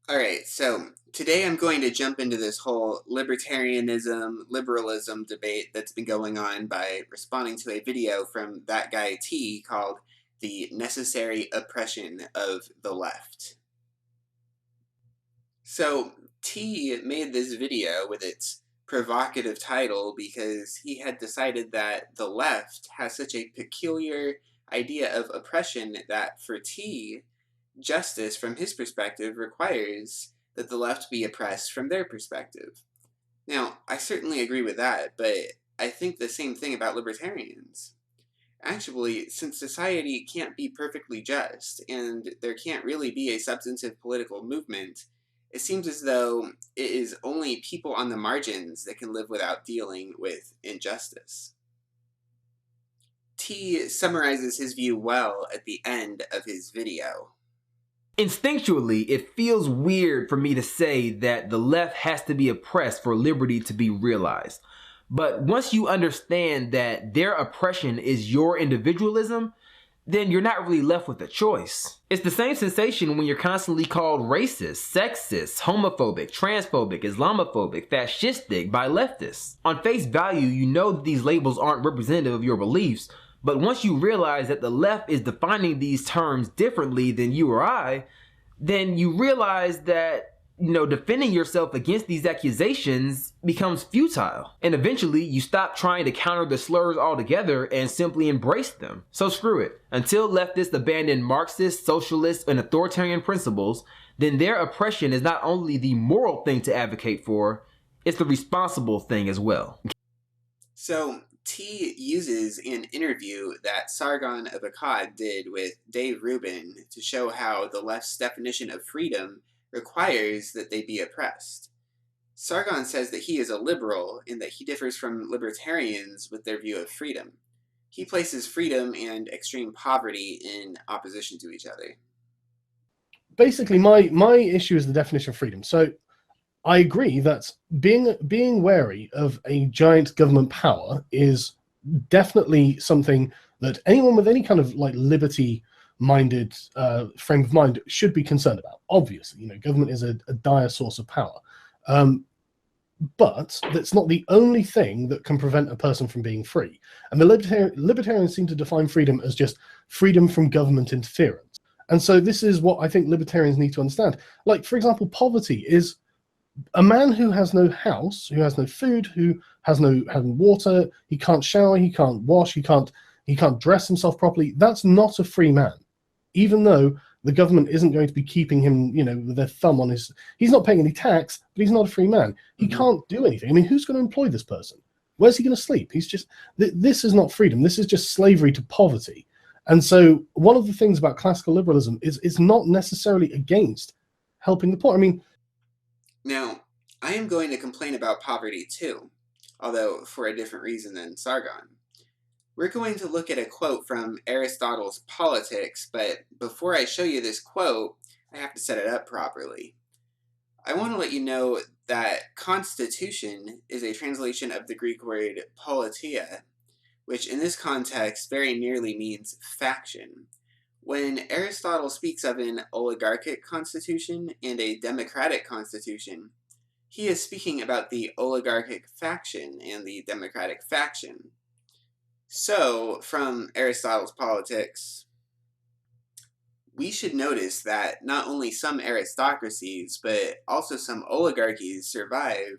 Alright, so today I'm going to jump into this whole libertarianism, liberalism debate that's been going on by responding to a video from that guy T called The Necessary Oppression of the Left. So T made this video with its provocative title because he had decided that the left has such a peculiar idea of oppression that for T, justice from his perspective requires that the left be oppressed from their perspective. Now, I certainly agree with that, but I think the same thing about libertarians. Actually, since society can't be perfectly just, and there can't really be a substantive political movement, it seems as though it is only people on the margins that can live without dealing with injustice. T summarizes his view well at the end of his video. Instinctually, it feels weird for me to say that the left has to be oppressed for liberty to be realized. But once you understand that their oppression is your individualism, then you're not really left with a choice. It's the same sensation when you're constantly called racist, sexist, homophobic, transphobic, Islamophobic, fascistic by leftists. On face value, you know that these labels aren't representative of your beliefs, but once you realize that the left is defining these terms differently than you or I, then you realize that defending yourself against these accusations becomes futile. And eventually you stop trying to counter the slurs altogether and simply embrace them. So screw it. Until leftists abandon Marxist, socialist, and authoritarian principles, then their oppression is not only the moral thing to advocate for, it's the responsible thing as well. So, T uses an interview that Sargon of Akkad did with Dave Rubin to show how the left's definition of freedom requires that they be oppressed. Sargon says that he is a liberal and that he differs from libertarians with their view of freedom. He places freedom and extreme poverty in opposition to each other. Basically, my issue is the definition of freedom. So I agree that being wary of a giant government power is definitely something that anyone with any kind of liberty-minded frame of mind should be concerned about. Obviously, government is a dire source of power, but that's not the only thing that can prevent a person from being free. And the libertarians seem to define freedom as just freedom from government interference. And so this is what I think libertarians need to understand. Like, for example, poverty is a man who has no house, who has no food, who has no water, he can't shower, he can't wash, he can't dress himself properly. That's not a free man, even though the government isn't going to be keeping him, with their thumb on his. He's not paying any tax, but he's not a free man. He can't do anything. I mean, who's going to employ this person? Where's he going to sleep? He's just. This is not freedom. This is just slavery to poverty. And so, one of the things about classical liberalism is it's not necessarily against helping the poor. I mean. Now, I am going to complain about poverty too, although for a different reason than Sargon. We're going to look at a quote from Aristotle's Politics, but before I show you this quote, I have to set it up properly. I want to let you know that constitution is a translation of the Greek word politia, which in this context very nearly means faction. When Aristotle speaks of an oligarchic constitution and a democratic constitution, he is speaking about the oligarchic faction and the democratic faction. So, from Aristotle's Politics, we should notice that not only some aristocracies, but also some oligarchies survive,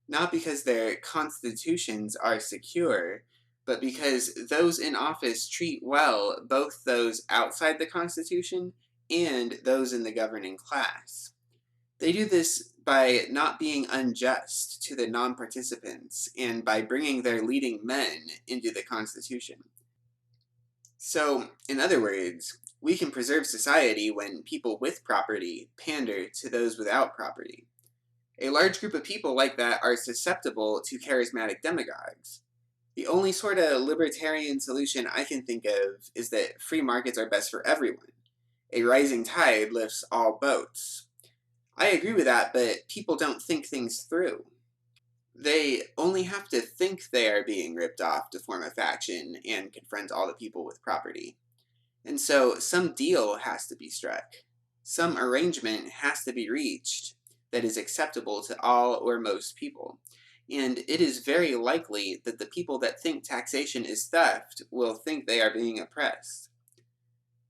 not because their constitutions are secure, but because those in office treat well both those outside the Constitution and those in the governing class. They do this by not being unjust to the non-participants and by bringing their leading men into the Constitution. So, in other words, we can preserve society when people with property pander to those without property. A large group of people like that are susceptible to charismatic demagogues. The only sort of libertarian solution I can think of is that free markets are best for everyone. A rising tide lifts all boats. I agree with that, but people don't think things through. They only have to think they are being ripped off to form a faction and confront all the people with property. And so some deal has to be struck. Some arrangement has to be reached that is acceptable to all or most people, and it is very likely that the people that think taxation is theft will think they are being oppressed.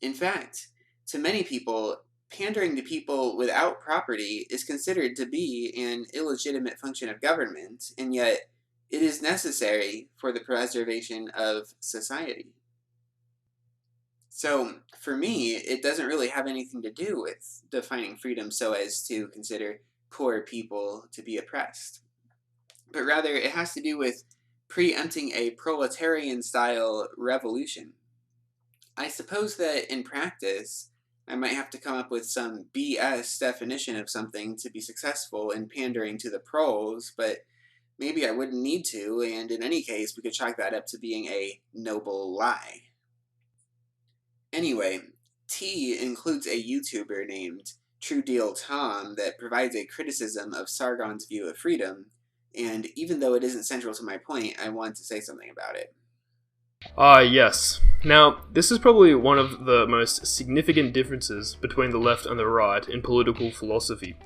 In fact, to many people, pandering to people without property is considered to be an illegitimate function of government, and yet it is necessary for the preservation of society. So, for me, it doesn't really have anything to do with defining freedom so as to consider poor people to be oppressed, but rather it has to do with preempting a proletarian-style revolution. I suppose that in practice, I might have to come up with some BS definition of something to be successful in pandering to the proles, but maybe I wouldn't need to, and in any case, we could chalk that up to being a noble lie. Anyway, T includes a YouTuber named TrueDilTom that provides a criticism of Sargon's view of freedom, and even though it isn't central to my point, I want to say something about it. Yes. Now, this is probably one of the most significant differences between the left and the right in political philosophy.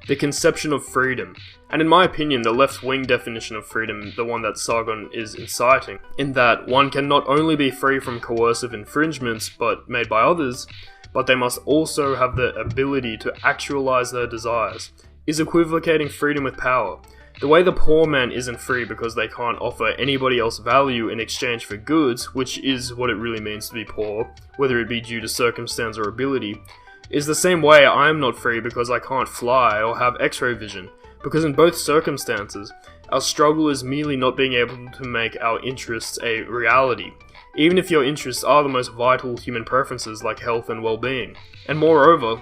The conception of freedom, and in my opinion, the left-wing definition of freedom, the one that Sargon is inciting, in that one can not only be free from coercive infringements made by others, but they must also have the ability to actualize their desires, is equivocating freedom with power. The way the poor man isn't free because they can't offer anybody else value in exchange for goods, which is what it really means to be poor, whether it be due to circumstance or ability, is the same way I am not free because I can't fly or have x-ray vision, because in both circumstances, our struggle is merely not being able to make our interests a reality, even if your interests are the most vital human preferences like health and well-being. And moreover,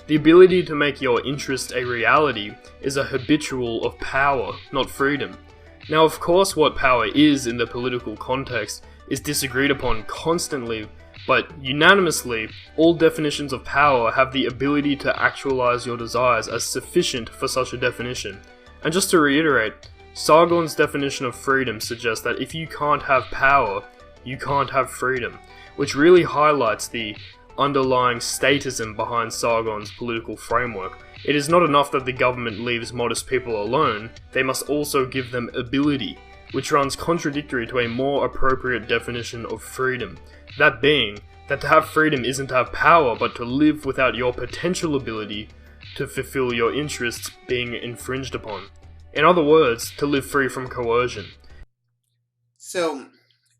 the ability to make your interest a reality is a habitual of power, not freedom. Now, of course, what power is in the political context is disagreed upon constantly, but unanimously, all definitions of power have the ability to actualize your desires as sufficient for such a definition. And just to reiterate, Sargon's definition of freedom suggests that if you can't have power, you can't have freedom, which really highlights the underlying statism behind Sargon's political framework. It is not enough that the government leaves modest people alone, they must also give them ability, which runs contradictory to a more appropriate definition of freedom. That being, that to have freedom isn't to have power, but to live without your potential ability to fulfill your interests being infringed upon. In other words, to live free from coercion. So,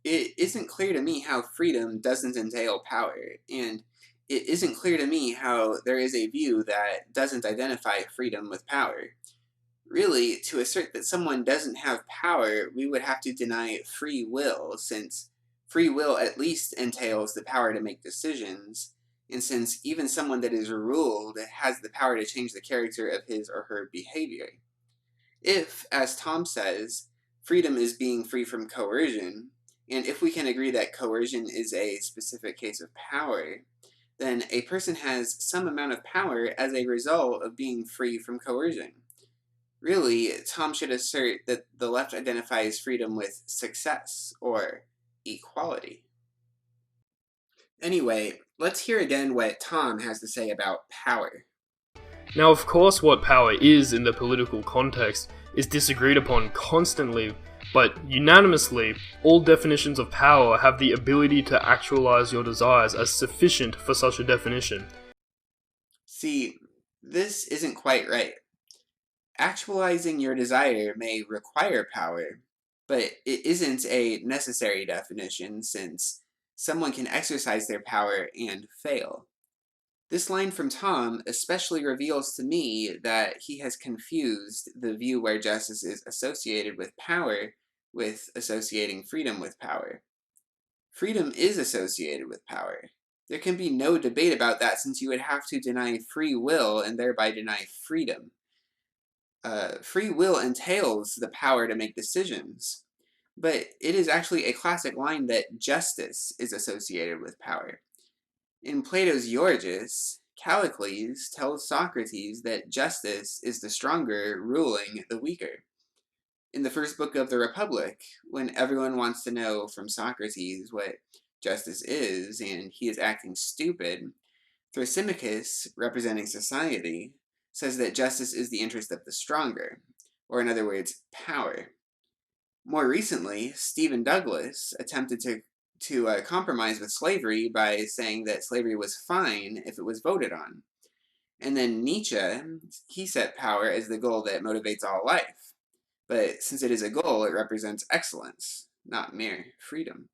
it isn't clear to me how freedom doesn't entail power, and it isn't clear to me how there is a view that doesn't identify freedom with power. Really, to assert that someone doesn't have power, we would have to deny free will, since free will at least entails the power to make decisions, and since even someone that is ruled has the power to change the character of his or her behavior. If, as Tom says, freedom is being free from coercion, and if we can agree that coercion is a specific case of power, then a person has some amount of power as a result of being free from coercion. Really, Tom should assert that the left identifies freedom with success, or equality. Anyway, let's hear again what Tom has to say about power. Now, of course, what power is in the political context is disagreed upon constantly, but unanimously, all definitions of power have the ability to actualize your desires as sufficient for such a definition. See, this isn't quite right. Actualizing your desire may require power, but it isn't a necessary definition, since someone can exercise their power and fail. This line from Tom especially reveals to me that he has confused the view where justice is associated with power with associating freedom with power. Freedom is associated with power. There can be no debate about that, since you would have to deny free will and thereby deny freedom. Free will entails the power to make decisions, but it is actually a classic line that justice is associated with power. In Plato's Euryges, Callicles tells Socrates that justice is the stronger ruling the weaker. In the first book of the Republic, when everyone wants to know from Socrates what justice is, and he is acting stupid, Thrasymachus, representing society, says that justice is the interest of the stronger, or in other words, power. More recently, Stephen Douglas attempted to compromise with slavery by saying that slavery was fine if it was voted on. And then Nietzsche, he set power as the goal that motivates all life. But since it is a goal, it represents excellence, not mere freedom.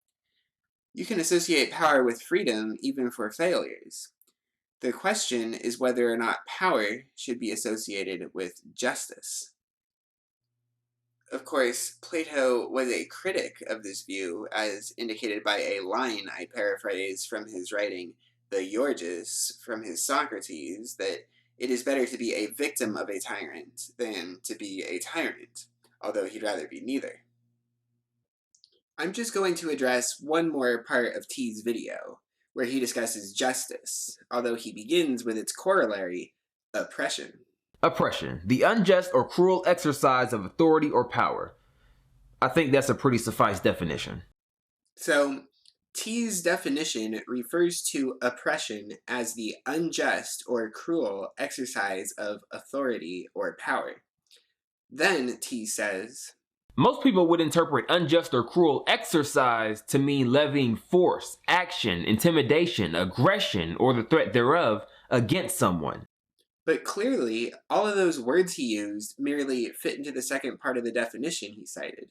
You can associate power with freedom even for failures. The question is whether or not power should be associated with justice. Of course, Plato was a critic of this view, as indicated by a line I paraphrase from his writing, the Gorgias, from his Socrates, that it is better to be a victim of a tyrant than to be a tyrant, although he'd rather be neither. I'm just going to address one more part of T's video, where he discusses justice, although he begins with its corollary, oppression. Oppression, the unjust or cruel exercise of authority or power. I think that's a pretty suffice definition. So, T's definition refers to oppression as the unjust or cruel exercise of authority or power. Then T says, most people would interpret unjust or cruel exercise to mean levying force, action, intimidation, aggression, or the threat thereof against someone. But clearly, all of those words he used merely fit into the second part of the definition he cited.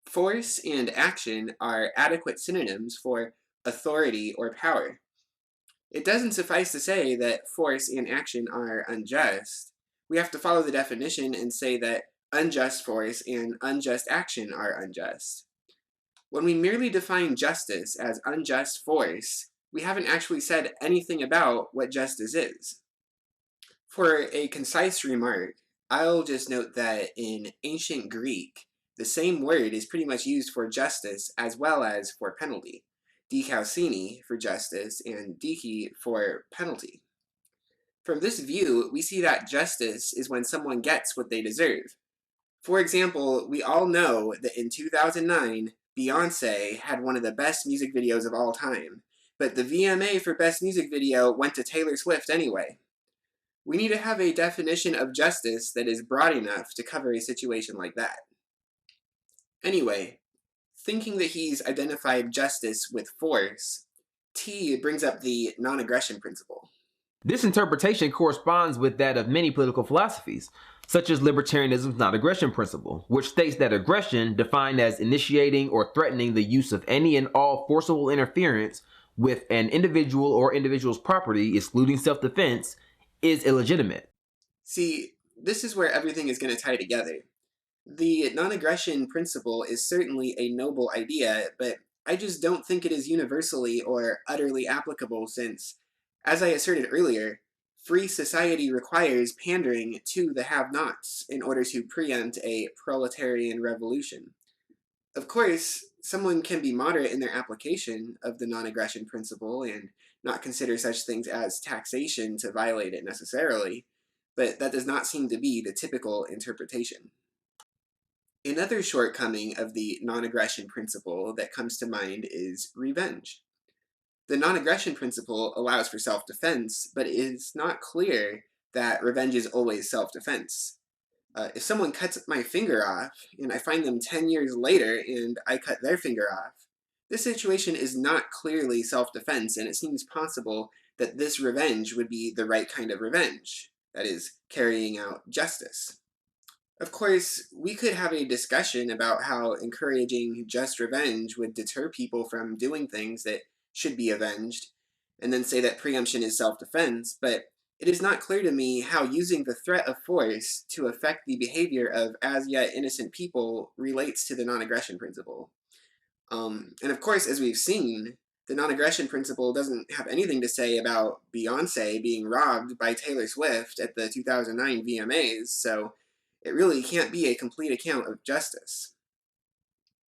Force and action are adequate synonyms for authority or power. It doesn't suffice to say that force and action are unjust. We have to follow the definition and say that unjust force and unjust action are unjust. When we merely define justice as unjust force, we haven't actually said anything about what justice is. For a concise remark, I'll just note that in ancient Greek, the same word is pretty much used for justice as well as for penalty. Dikaosine for justice and diki for penalty. From this view, we see that justice is when someone gets what they deserve. For example, we all know that in 2009, Beyoncé had one of the best music videos of all time, but the VMA for Best Music Video went to Taylor Swift anyway. We need to have a definition of justice that is broad enough to cover a situation like that. Anyway, thinking that he's identified justice with force, T brings up the non-aggression principle. This interpretation corresponds with that of many political philosophies, such as libertarianism's non-aggression principle, which states that aggression, defined as initiating or threatening the use of any and all forcible interference with an individual or individual's property, excluding self-defense, is illegitimate. See, this is where everything is going to tie together. The non-aggression principle is certainly a noble idea, but I just don't think it is universally or utterly applicable since, as I asserted earlier, free society requires pandering to the have-nots in order to preempt a proletarian revolution. Of course, someone can be moderate in their application of the non-aggression principle and not consider such things as taxation to violate it necessarily, but that does not seem to be the typical interpretation. Another shortcoming of the non-aggression principle that comes to mind is revenge. The non-aggression principle allows for self-defense, but it is not clear that revenge is always self-defense. If someone cuts my finger off, and I find them 10 years later and I cut their finger off, this situation is not clearly self-defense, and it seems possible that this revenge would be the right kind of revenge, that is, carrying out justice. Of course, we could have a discussion about how encouraging just revenge would deter people from doing things that should be avenged, and then say that preemption is self-defense, but it is not clear to me how using the threat of force to affect the behavior of as yet innocent people relates to the non-aggression principle. And of course, as we've seen, the non-aggression principle doesn't have anything to say about Beyoncé being robbed by Taylor Swift at the 2009 VMAs, so it really can't be a complete account of justice.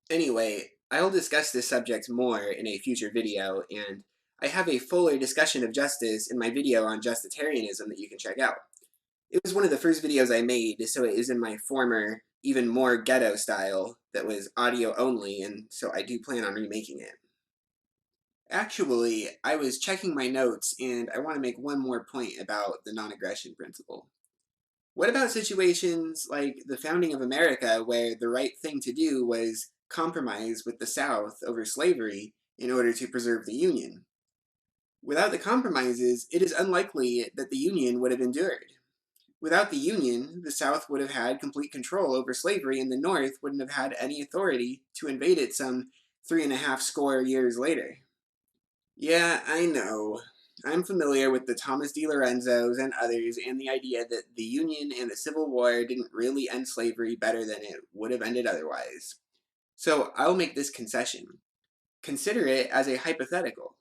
Anyway, I'll discuss this subject more in a future video, and I have a fuller discussion of justice in my video on justitarianism that you can check out. It was one of the first videos I made, so it is in my former, even more ghetto style that was audio only, and so I do plan on remaking it. Actually, I was checking my notes and I want to make one more point about the non-aggression principle. What about situations like the founding of America where the right thing to do was compromise with the South over slavery in order to preserve the Union? Without the compromises, it is unlikely that the Union would have endured. Without the Union, the South would have had complete control over slavery and the North wouldn't have had any authority to invade it some 3.5 score years later. Yeah, I know. I'm familiar with the Thomas D. Lorenzos and others and the idea that the Union and the Civil War didn't really end slavery better than it would have ended otherwise. So I'll make this concession. Consider it as a hypothetical.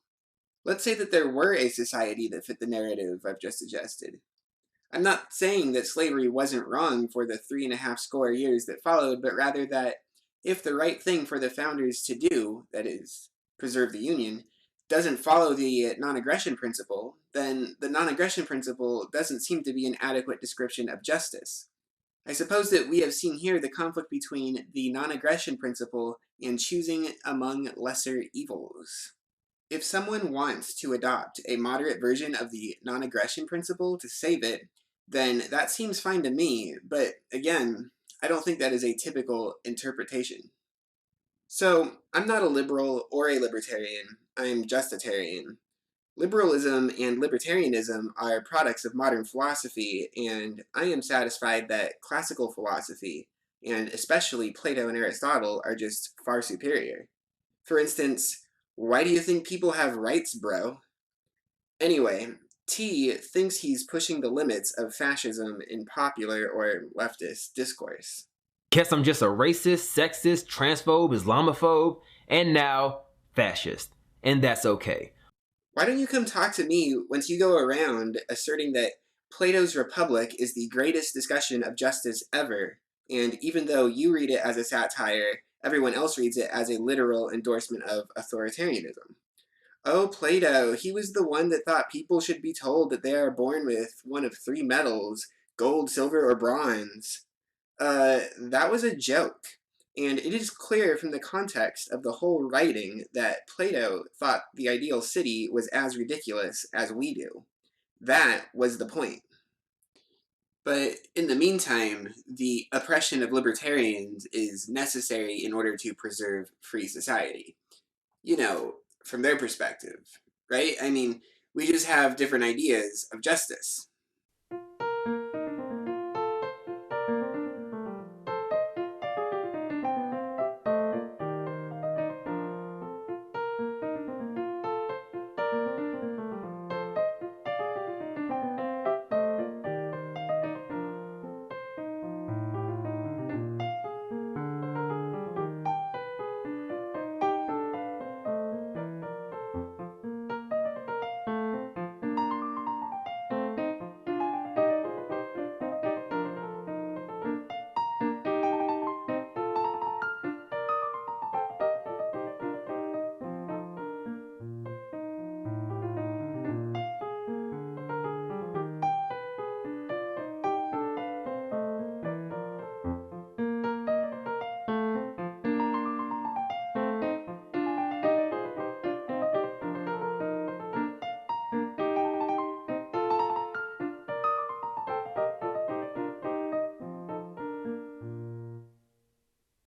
Let's say that there were a society that fit the narrative I've just suggested. I'm not saying that slavery wasn't wrong for the 3.5 score years that followed, but rather that if the right thing for the founders to do, that is, preserve the Union, doesn't follow the non-aggression principle, then the non-aggression principle doesn't seem to be an adequate description of justice. I suppose that we have seen here the conflict between the non-aggression principle and choosing among lesser evils. If someone wants to adopt a moderate version of the non-aggression principle to save it, then that seems fine to me, but again, I don't think that is a typical interpretation. So, I'm not a liberal or a libertarian, I'm justitarian. Liberalism and libertarianism are products of modern philosophy, and I am satisfied that classical philosophy, and especially Plato and Aristotle, are just far superior. For instance, why do you think people have rights, bro? Anyway, T thinks he's pushing the limits of fascism in popular or leftist discourse. Guess I'm just a racist, sexist, transphobe, Islamophobe, and now fascist. And that's okay. Why don't you come talk to me once you go around asserting that Plato's Republic is the greatest discussion of justice ever, and even though you read it as a satire, everyone else reads it as a literal endorsement of authoritarianism? Oh, Plato, he was the one that thought people should be told that they are born with one of three metals, gold, silver, or bronze. That was a joke. And it is clear from the context of the whole writing that Plato thought the ideal city was as ridiculous as we do. That was the point. But in the meantime, the oppression of libertarians is necessary in order to preserve free society. You know, from their perspective, right? I mean, we just have different ideas of justice.